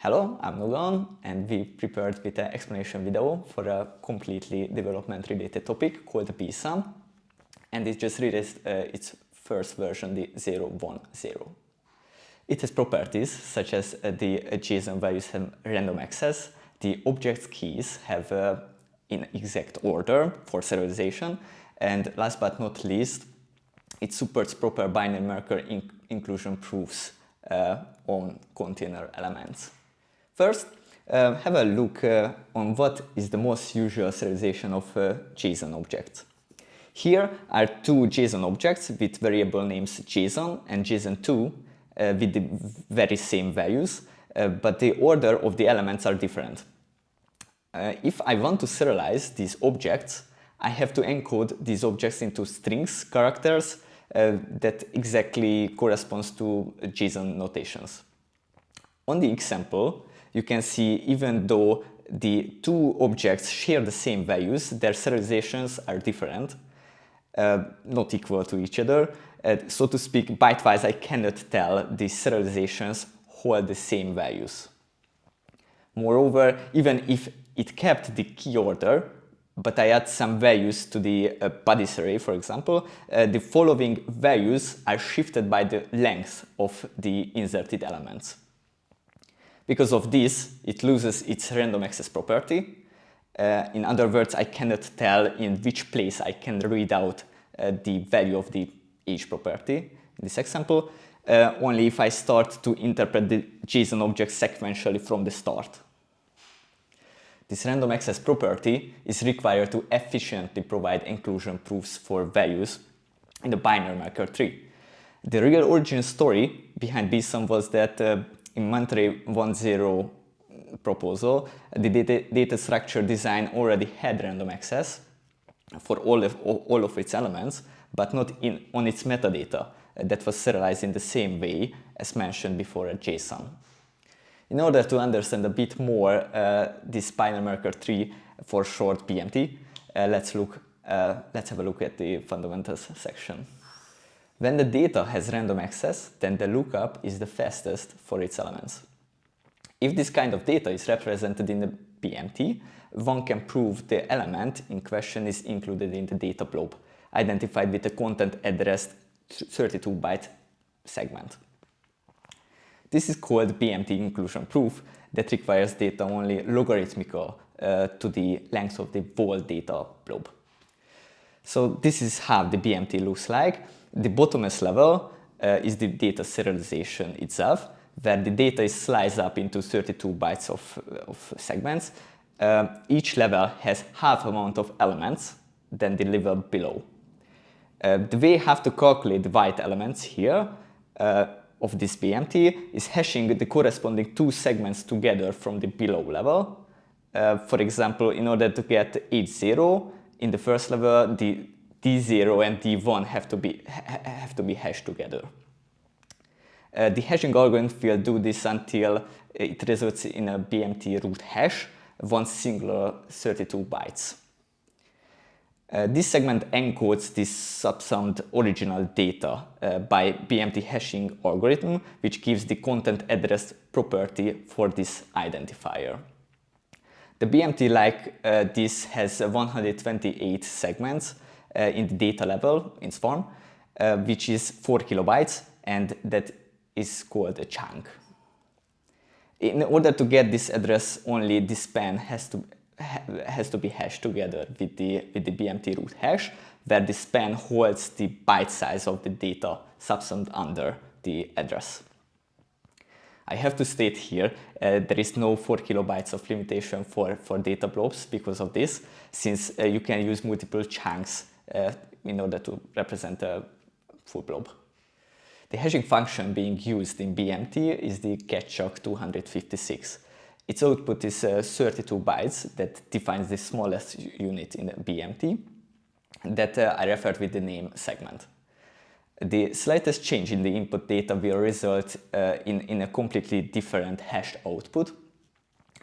Hello, I'm Nugan, and we prepared with an explanation video for a completely development-related topic called BeeSon, and it just released its first version, the 0.10. It has properties such as the JSON values have random access, the object's keys have in exact order for serialization, and last but not least, it supports proper binary marker inclusion proofs on container elements. First, have a look on what is the most usual serialization of JSON objects. Here are two JSON objects with variable names JSON and JSON2 with the very same values, but the order of the elements are different. If I want to serialize these objects, I have to encode these objects into strings, characters, that exactly corresponds to JSON notations. On the example, you can see even though the two objects share the same values, their serializations are different, not equal to each other. So to speak, byte-wise, I cannot tell the serializations hold the same values. Moreover, even if it kept the key order, but I add some values to the bodies array, for example, the following values are shifted by the length of the inserted elements. Because of this, it loses its random access property. In other words, I cannot tell in which place I can read out the value of the age property. In this example, only if I start to interpret the JSON object sequentially from the start. This random access property is required to efficiently provide inclusion proofs for values in the binary marker tree. The real origin story behind BeeSon was that in Monterey 1.0 proposal, the data structure design already had random access for all of its elements, but not on its metadata that was serialized in the same way as mentioned before at JSON. In order to understand a bit more this binary marker tree, for short BMT, let's have a look at the fundamentals section. When the data has random access, then the lookup is the fastest for its elements. If this kind of data is represented in the BMT, one can prove the element in question is included in the data blob, identified with a content addressed 32-byte segment. This is called BMT inclusion proof that requires data only logarithmical to the length of the whole data blob. So this is how the BMT looks like. The bottomest level is the data serialization itself, where the data is sliced up into 32 bytes of segments. Each level has half amount of elements than the level below. The way I have to calculate the byte elements here of this BMT is hashing the corresponding two segments together from the below level. For example, in order to get H0 in the first level, the D0 and D1 have to be hashed together. The hashing algorithm will do this until it results in a BMT root hash, one singular 32 bytes. This segment encodes this subsummed original data by BMT hashing algorithm, which gives the content address property for this identifier. The BMT like this has 128 segments in the data level in form, which is 4 kilobytes, and that is called a chunk. In order to get this address, only this span has to be hashed together with the BMT root hash, where the span holds the byte size of the data subsummed under the address. I have to state here there is no 4 kilobytes of limitation for data blobs because of this, since you can use multiple chunks in order to represent a full blob. The hashing function being used in BMT is the getchuck256. Its output is 32 bytes that defines the smallest unit in the BMT that I referred with the name segment. The slightest change in the input data will result in a completely different hashed output.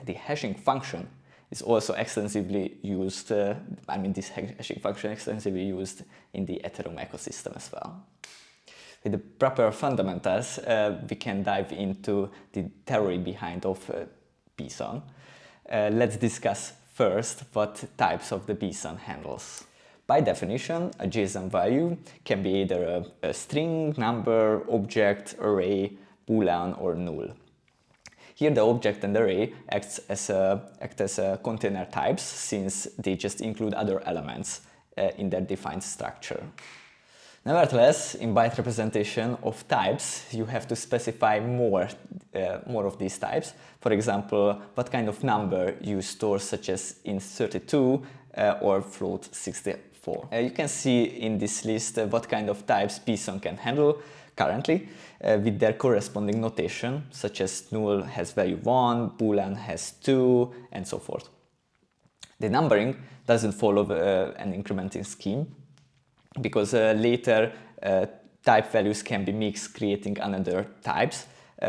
The hashing function is also extensively used, this hashing function extensively used in the Ethereum ecosystem as well. With the proper fundamentals, we can dive into the theory behind of BeeSon. Let's discuss first what types of the BeeSon handles. By definition, a JSON value can be either a string, number, object, array, boolean, or null. Here the object and array act as container types, since they just include other elements in their defined structure. Nevertheless, in byte representation of types, you have to specify more of these types. For example, what kind of number you store, such as int 32 or float 64. You can see in this list what kind of types BeeSon can handle currently with their corresponding notation, such as null has value 1, boolean has 2, and so forth. The numbering doesn't follow an incrementing scheme, because later type values can be mixed, creating another types.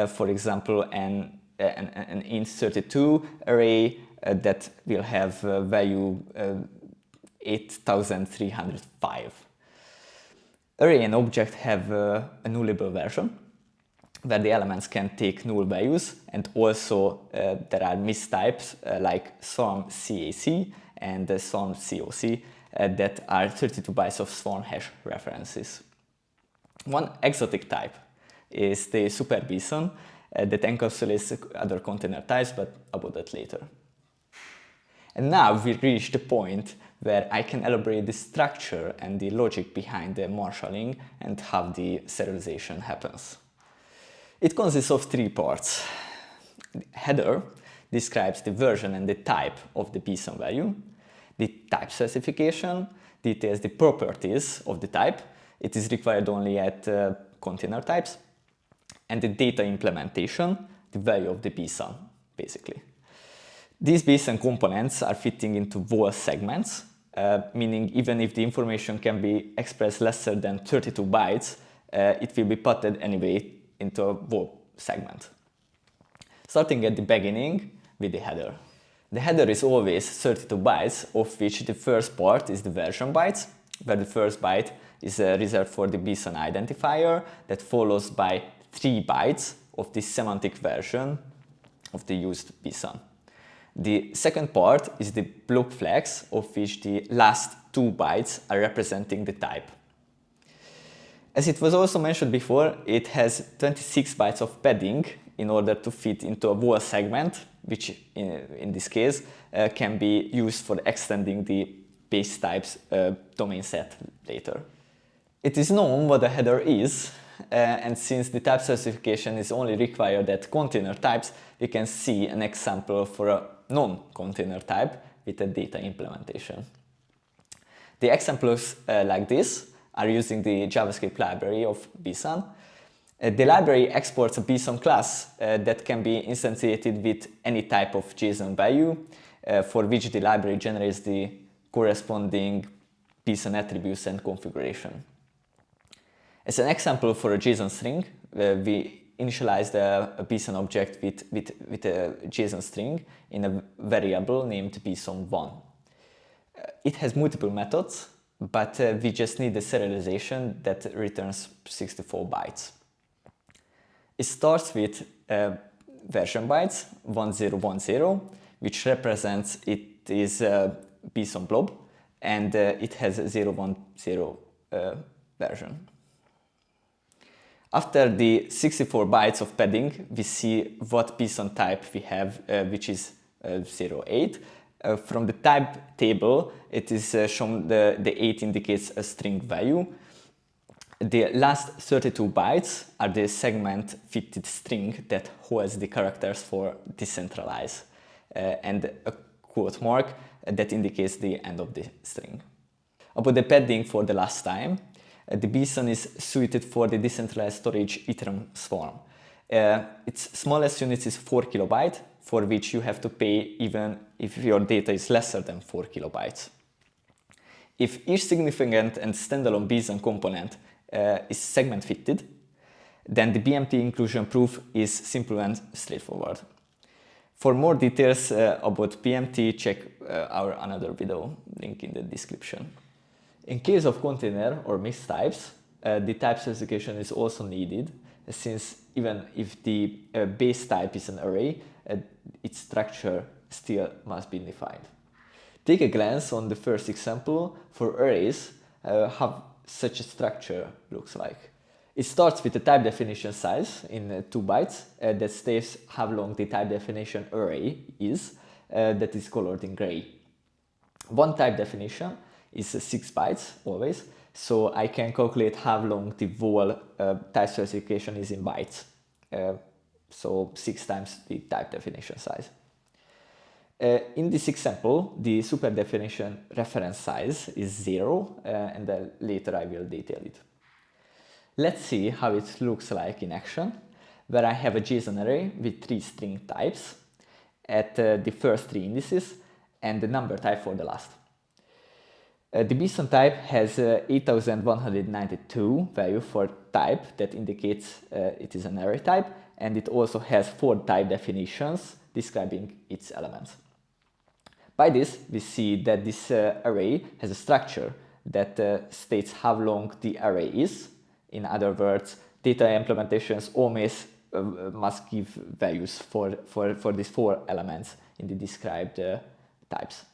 For example, an int 32 array that will have value 8305. Array and object have a nullable version, where the elements can take null values, and also there are mistypes like swarm CAC and swarm COC that are 32 bytes of swarm hash references. One exotic type is the SuperBeeson that encapsulates other container types, but about that later. And now we reach the point where I can elaborate the structure and the logic behind the marshalling and how the serialization happens. It consists of three parts. The header describes the version and the type of the BeeSon value. The type specification details the properties of the type. It is required only at container types. And the data implementation, the value of the BeeSon, basically. These BeeSon components are fitting into whole segments, meaning even if the information can be expressed lesser than 32 bytes, it will be putted anyway into a whole segment. Starting at the beginning with the header. The header is always 32 bytes, of which the first part is the version bytes, where the first byte is reserved for the BeeSon identifier that follows by 3 bytes of the semantic version of the used BeeSon. The second part is the block flags, of which the last 2 bytes are representing the type. As it was also mentioned before, it has 26 bytes of padding in order to fit into a whole segment, which in this case can be used for extending the base types domain set later. It is known what a header is, and since the type specification is only required at container types, we can see an example for a non-container type with a data implementation. The examples like this are using the JavaScript library of BeeSon. The library exports a BeeSon class that can be instantiated with any type of JSON value, for which the library generates the corresponding BeeSon attributes and configuration. As an example for a JSON string, we initialized a BeeSon object with a JSON string in a variable named BeeSon1. It has multiple methods, but we just need the serialization that returns 64 bytes. It starts with version bytes 1010, which represents it is BeeSon blob, and it has a 010 version. After the 64 bytes of padding, we see what BeeSon type we have, which is 08. From the type table, it is shown the 8 indicates a string value. The last 32 bytes are the segment-fitted string that holds the characters for decentralize, and a quote mark that indicates the end of the string. About the padding for the last time, the BeeSon is suited for the decentralized storage Ethereum swarm. Its smallest unit is 4 kilobyte, for which you have to pay even if your data is lesser than 4 kilobytes. If each significant and standalone BeeSon component is segment fitted, then the BMT inclusion proof is simple and straightforward. For more details about BMT, check our another video, link in the description. In case of container or mixed types, the type specification is also needed, since even if the base type is an array, its structure still must be defined. Take a glance on the first example for arrays, how such a structure looks like. It starts with the type definition size in 2 bytes that states how long the type definition array is, that is colored in gray. One type definition is 6 bytes always, so I can calculate how long the whole type specification is in bytes. So 6 times the type definition size. In this example, the super definition reference size is 0, and then later I will detail it. Let's see how it looks like in action, where I have a JSON array with 3 string types at the first 3 indices and the number type for the last. The BeeSon type has 8192 value for type that indicates it is an array type, and it also has 4 type definitions describing its elements. By this, we see that this array has a structure that states how long the array is. In other words, data implementations always must give values for these 4 elements in the described types.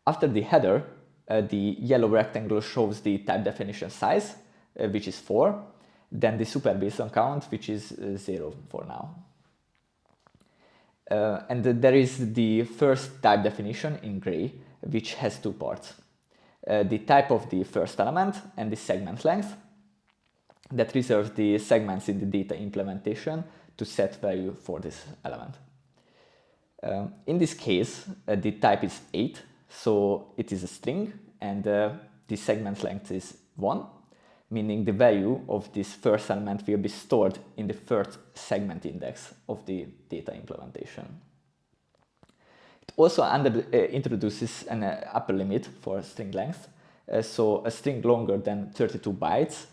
After the header, the yellow rectangle shows the type definition size, which is 4, then the SuperBeeson count, which is 0 for now. And there is the first type definition in gray, which has 2 parts. The type of the first element and the segment length that reserves the segments in the data implementation to set value for this element. In this case, the type is 8, so it is a string, and the segment length is 1, meaning the value of this first element will be stored in the first segment index of the data implementation. It also introduces an upper limit for string length, so a string longer than 32 bytes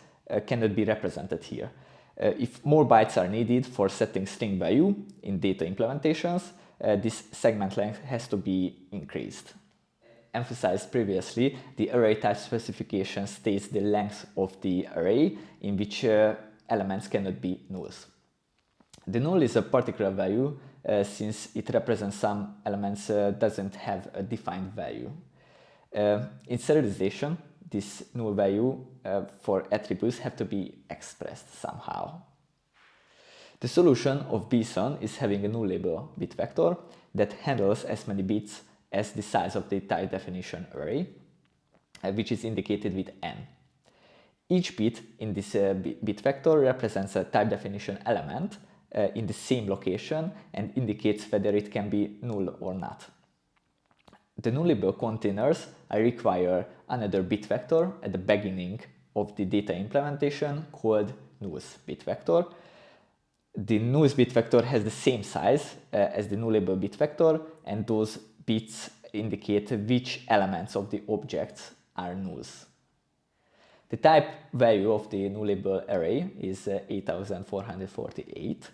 cannot be represented here. If more bytes are needed for setting string value in data implementations, this segment length has to be increased. Emphasized previously, the array type specification states the length of the array in which elements cannot be nulls. The null is a particular value since it represents some elements doesn't have a defined value. In serialization, this null value for attributes have to be expressed somehow. The solution of BeeSon is having a nullable bit vector that handles as many bits as the size of the type definition array, which is indicated with n. Each bit in this bit vector represents a type definition element in the same location and indicates whether it can be null or not. The nullable containers require another bit vector at the beginning of the data implementation called nulls bit vector. The nulls bit vector has the same size as the nullable bit vector, and those bits indicate which elements of the objects are nulls. The type value of the nullable array is 8448,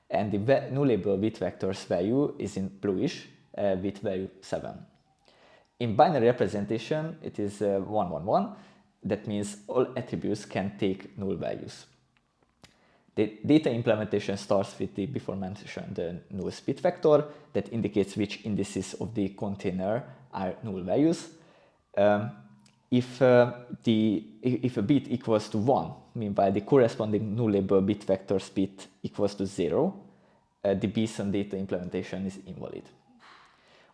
and the nullable bit vector's value is in bluish with value 7. In binary representation, it is 111. That means all attributes can take null values. The data implementation starts with the before mentioned null bit vector that indicates which indices of the container are null values. If a bit equals to 1, meanwhile the corresponding nullable bit vector's bit equals to 0, the BeeSon data implementation is invalid.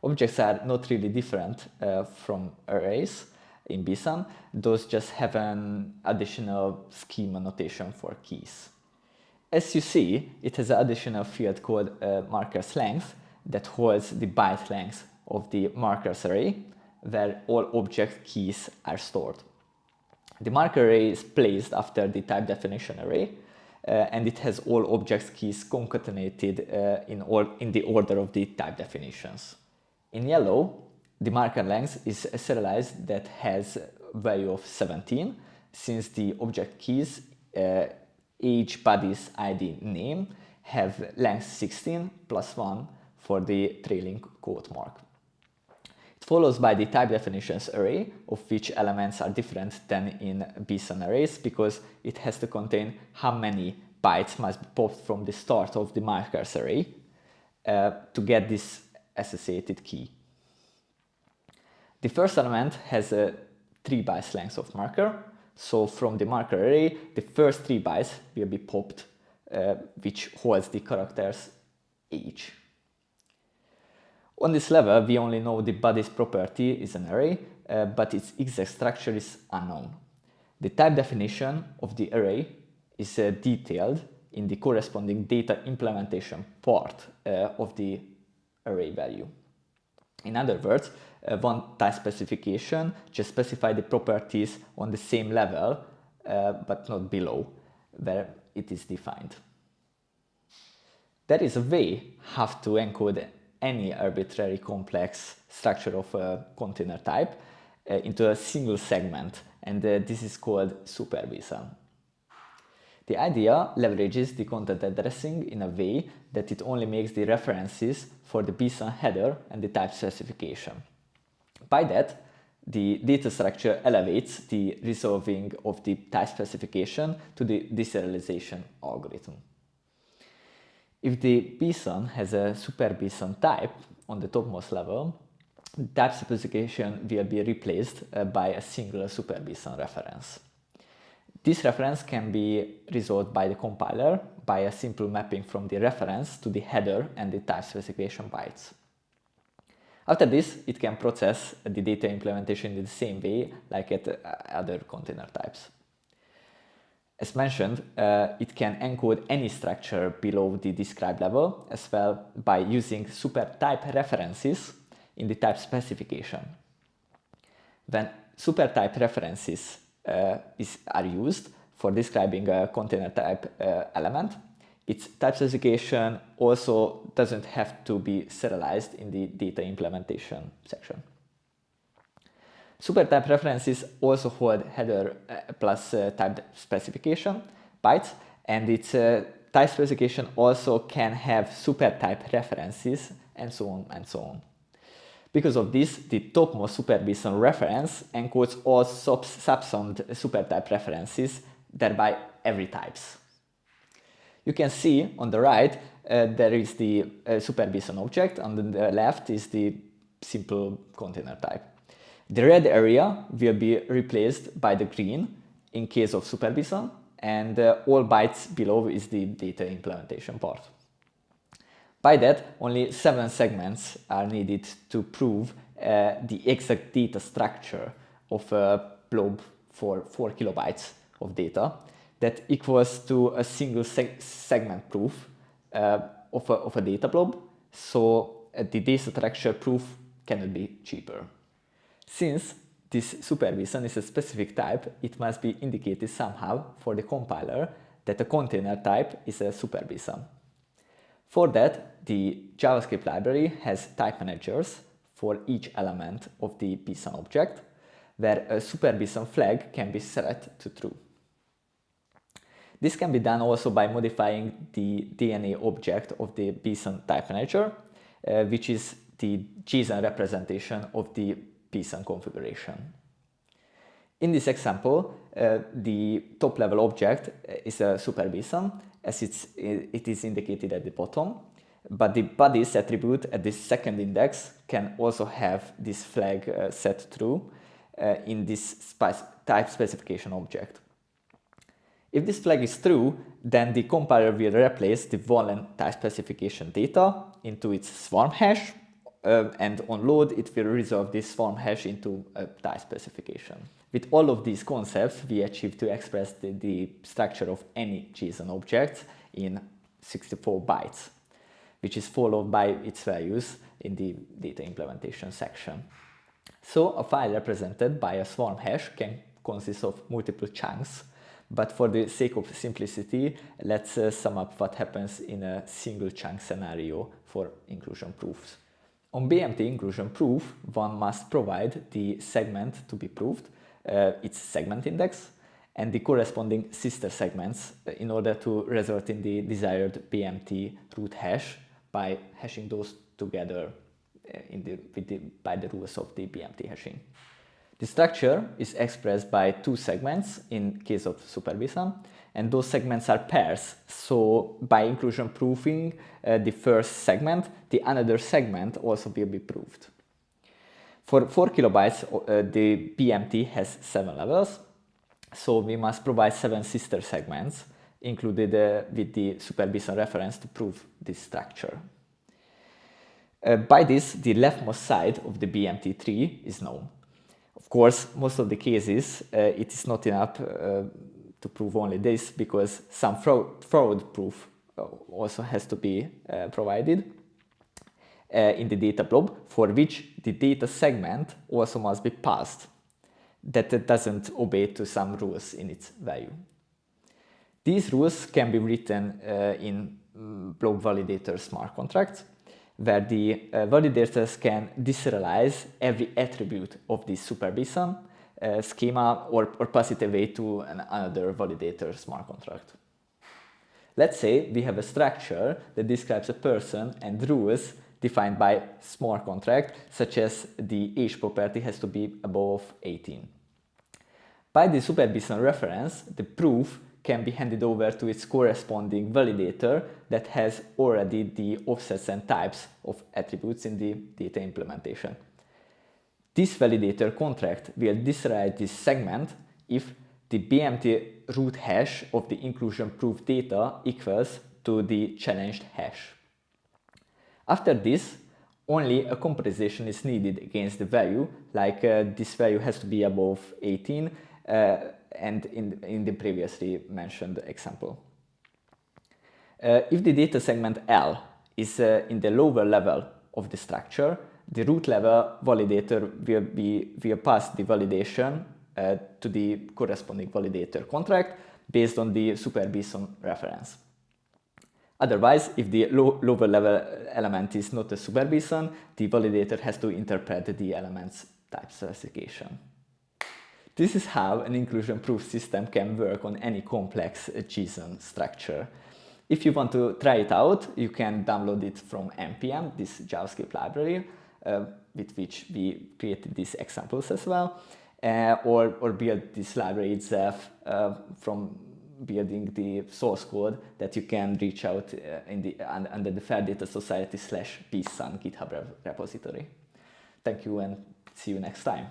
Objects are not really different from arrays in BeeSon. Those just have an additional schema notation for keys. As you see, it has an additional field called markers length that holds the byte length of the markers array, where all object keys are stored. The marker array is placed after the type definition array, and it has all object keys concatenated in the order of the type definitions. In yellow, the marker length is a serialized that has value of 17, since the object keys each body's ID name have length 16 plus 1 for the trailing quote mark. It follows by the type definitions array, of which elements are different than in BeeSon arrays because it has to contain how many bytes must be popped from the start of the markers array to get this associated key. The first element has a 3 bytes length of marker, so from the marker array, the first 3 bytes will be popped, which holds the characters age. On this level, we only know the body's property is an array, but its exact structure is unknown. The type definition of the array is detailed in the corresponding data implementation part of the array value. In other words, one type specification just specifies the properties on the same level, but not below, where it is defined. There is a way how to encode any arbitrary complex structure of a container type into a single segment, and this is called SuperBeeson. The idea leverages the content addressing in a way that it only makes the references for the BeeSon header and the type specification. By that, the data structure elevates the resolving of the type specification to the deserialization algorithm. If the BeeSon has a SuperBeeson type on the topmost level, the type specification will be replaced by a single SuperBeeson reference. This reference can be resolved by the compiler by a simple mapping from the reference to the header and the type specification bytes. After this, it can process the data implementation in the same way like at other container types. As mentioned, it can encode any structure below the described level as well by using supertype references in the type specification. When supertype references are used for describing a container type element, its type specification also doesn't have to be serialized in the data implementation section. Supertype references also hold header plus type specification bytes, and its type specification also can have supertype references, and so on and so on. Because of this, the topmost SuperBeeson reference encodes all subsummed supertype references, thereby every types. You can see on the right there is the SuperBeeson object, on the left is the simple container type. The red area will be replaced by the green in case of SuperBeeson, and all bytes below is the data implementation part. By that, only 7 segments are needed to prove the exact data structure of a blob for 4 kilobytes of data that equals to a single segment proof of a data blob, so the data structure proof cannot be cheaper. Since this SuperBeeson is a specific type, it must be indicated somehow for the compiler that a container type is a SuperBeeson. For that, the JavaScript library has type managers for each element of the BeeSon object, where a SuperBeeson flag can be set to true. This can be done also by modifying the DNA object of the BeeSon type manager, which is the JSON representation of the BeeSon configuration. In this example, the top-level object is a SuperBeeson, as it is indicated at the bottom, but the body's attribute at the second index can also have this flag set true in this type specification object. If this flag is true, then the compiler will replace the volen type specification data into its swarm hash, and on load it will resolve this swarm hash into a type specification. With all of these concepts, we achieve to express the structure of any JSON object in 64 bytes, which is followed by its values in the data implementation section. So a file represented by a swarm hash can consist of multiple chunks, but for the sake of simplicity, let's sum up what happens in a single chunk scenario for inclusion proofs. On BMT inclusion proof, one must provide the segment to be proved, its segment index, and the corresponding sister segments in order to result in the desired BMT root hash by hashing those together by the rules of the BMT hashing. The structure is expressed by two segments in case of SuperBeeson, and those segments are pairs. So by inclusion proofing the first segment, the another segment also will be proved. For 4 kilobytes, the BMT has 7 levels, so we must provide 7 sister segments included with the SuperBeeson reference to prove this structure. By this, the leftmost side of the BMT tree is known. Of course, most of the cases, it is not enough to prove only this, because some fraud proof also has to be provided in the data blob, for which the data segment also must be passed, that it doesn't obey to some rules in its value. These rules can be written in blob validator smart contracts, where the validators can deserialize every attribute of the SuperBeeson schema or pass it away to another validator smart contract. Let's say we have a structure that describes a person and rules defined by smart contract, such as the age property has to be above 18. By the SuperBeeson reference, the proof can be handed over to its corresponding validator that has already the offsets and types of attributes in the data implementation. This validator contract will deserialize this segment if the BMT root hash of the inclusion proof data equals to the challenged hash. After this, only a comparison is needed against the value, like this value has to be above 18, and in the previously mentioned example. If the data segment L is in the lower level of the structure, the root level validator will pass the validation to the corresponding validator contract based on the SuperBeeson reference. Otherwise, if the lower level element is not a SuperBeeson, the validator has to interpret the element's type specification. This is how an inclusion proof system can work on any complex JSON structure. If you want to try it out, you can download it from npm, this JavaScript library, with which we created these examples as well, or build this library itself from building the source code that you can reach out under the Fair Data Society /BeeSon GitHub repository. Thank you and see you next time.